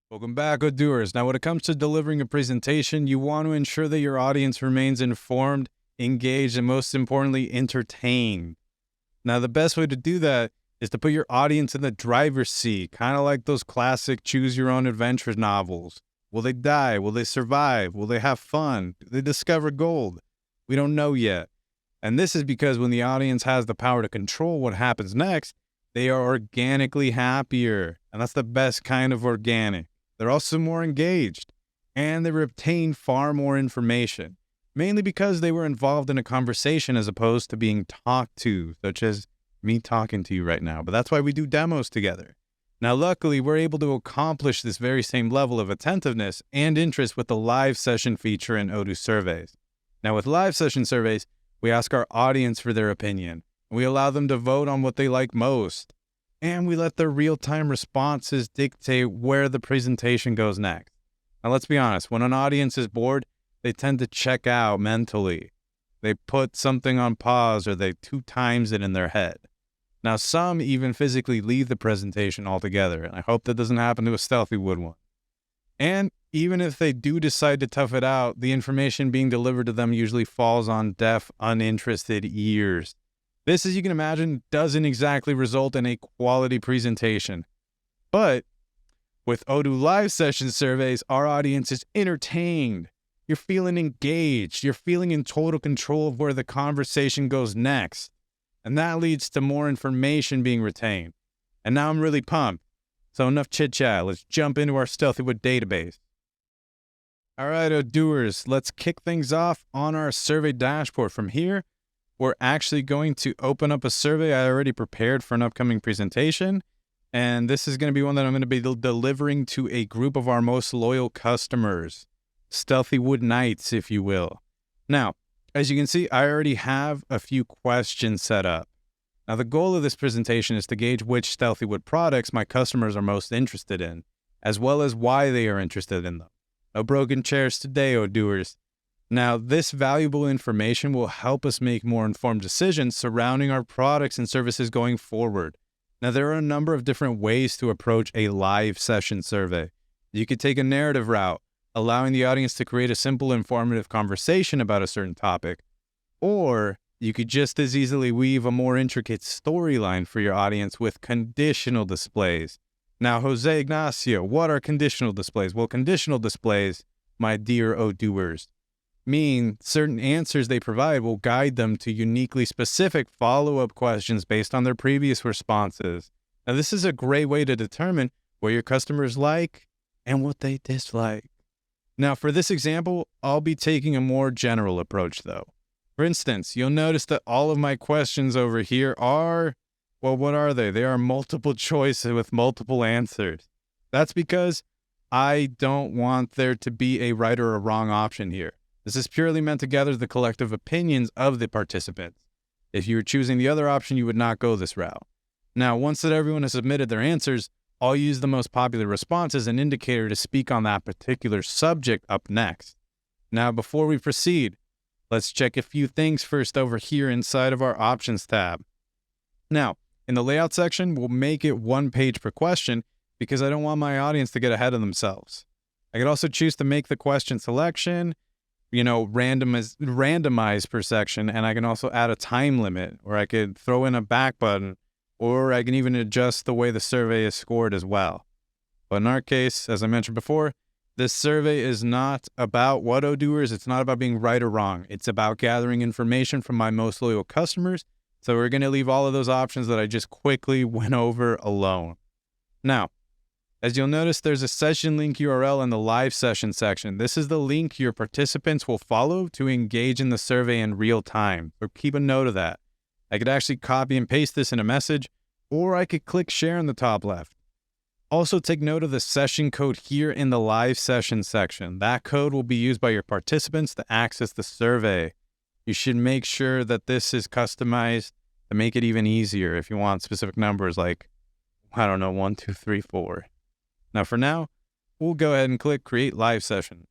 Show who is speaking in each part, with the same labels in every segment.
Speaker 1: Welcome back, Odooers. Now, when it comes to delivering a presentation, you want to ensure that your audience remains informed, engaged, and most importantly, entertained. Now, the best way to do that is to put your audience in the driver's seat, kind of like those classic choose your own adventure novels. Will they die? Will they survive? Will they have fun? Do they discover gold? We don't know yet. And this is because when the audience has the power to control what happens next, they are organically happier. And that's the best kind of organic. They're also more engaged, and they retain far more information, mainly because they were involved in a conversation as opposed to being talked to, such as me talking to you right now. But that's why we do demos together. Now, luckily, we're able to accomplish this very same level of attentiveness and interest with the live session feature in Odoo surveys. Now, with live session surveys, we ask our audience for their opinion, and we allow them to vote on what they like most. And we let their real-time responses dictate where the presentation goes next. Now, let's be honest. When an audience is bored, they tend to check out mentally. They put something on pause or they 2 times it in their head. Now, some even physically leave the presentation altogether, and I hope that doesn't happen to a Stealthy Wood one. And even if they do decide to tough it out, the information being delivered to them usually falls on deaf, uninterested ears. This, as you can imagine, doesn't exactly result in a quality presentation. But with Odoo live session surveys, our audience is entertained. You're feeling engaged. You're feeling in total control of where the conversation goes next. And that leads to more information being retained. And now I'm really pumped. So enough chit-chat. Let's jump into our Stealthywood database. All right, Odooers, let's kick things off on our survey dashboard. From here, we're actually going to open up a survey I already prepared for an upcoming presentation. And this is going to be one that I'm going to be delivering to a group of our most loyal customers, Stealthywood Knights, if you will. Now, as you can see, I already have a few questions set up. Now, the goal of this presentation is to gauge which Stealthywood products my customers are most interested in, as well as why they are interested in them. No broken chairs today, Odooers. Now, this valuable information will help us make more informed decisions surrounding our products and services going forward. Now, there are a number of different ways to approach a live session survey. You could take a narrative route, allowing the audience to create a simple, informative conversation about a certain topic. Or you could just as easily weave a more intricate storyline for your audience with conditional displays. Now, Jose Ignacio, what are conditional displays? Well, conditional displays, my dear Odooers, mean certain answers they provide will guide them to uniquely specific follow-up questions based on their previous responses. Now, this is a great way to determine what your customers like and what they dislike. Now, for this example, I'll be taking a more general approach, though. For instance, you'll notice that all of my questions over here are, well, what are they? They are multiple choice with multiple answers. That's because I don't want there to be a right or a wrong option here. This is purely meant to gather the collective opinions of the participants. If you were choosing the other option, you would not go this route. Now, once that everyone has submitted their answers, I'll use the most popular response as an indicator to speak on that particular subject up next. Now, before we proceed, let's check a few things first over here inside of our Options tab. Now, in the Layout section, we'll make it 1 page per question because I don't want my audience to get ahead of themselves. I could also choose to make the question selection, randomize per section, and I can also add a time limit, or I could throw in a back button, or I can even adjust the way the survey is scored as well. But in our case, as I mentioned before, this survey is not about what Odooers, it's not about being right or wrong. It's about gathering information from my most loyal customers, so we're going to leave all of those options that I just quickly went over alone. Now, as you'll notice, there's a session link URL in the live session section. This is the link your participants will follow to engage in the survey in real time. So keep a note of that. I could actually copy and paste this in a message, or I could click share in the top left. Also take note of the session code here in the live session section. That code will be used by your participants to access the survey. You should make sure that this is customized to make it even easier if you want specific numbers like, 1, 2, 3, 4. Now, for now, we'll go ahead and click Create Live Session.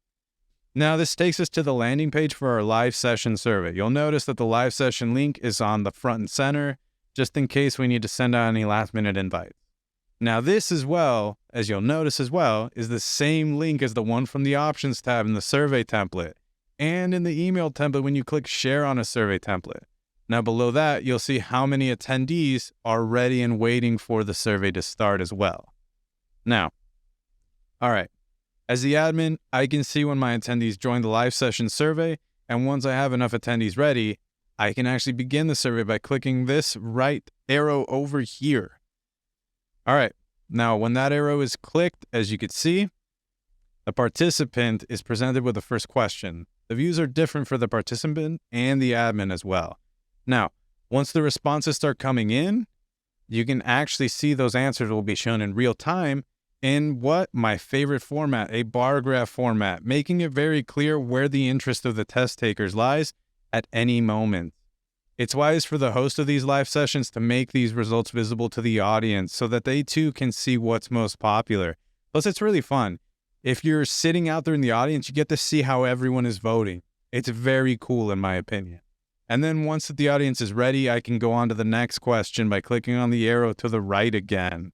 Speaker 1: Now, this takes us to the landing page for our live session survey. You'll notice that the live session link is on the front and center, just in case we need to send out any last-minute invites. Now this as well, as you'll notice as well, is the same link as the one from the options tab in the survey template and in the email template when you click share on a survey template. Now below that, you'll see how many attendees are ready and waiting for the survey to start as well. Now, all right, as the admin, I can see when my attendees join the live session survey, and once I have enough attendees ready, I can actually begin the survey by clicking this right arrow over here. All right, now when that arrow is clicked, as you can see, the participant is presented with the first question. The views are different for the participant and the admin as well. Now, once the responses start coming in, you can actually see those answers will be shown in real time in what my favorite format, a bar graph format, making it very clear where the interest of the test takers lies at any moment. It's wise for the host of these live sessions to make these results visible to the audience so that they too can see what's most popular. Plus, it's really fun. If you're sitting out there in the audience, you get to see how everyone is voting. It's very cool in my opinion. And then once the audience is ready, I can go on to the next question by clicking on the arrow to the right again.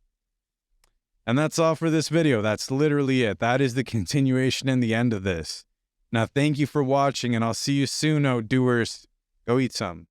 Speaker 1: And that's all for this video. That's literally it. That is the continuation and the end of this. Now, thank you for watching, and I'll see you soon, Odooers. Go eat some.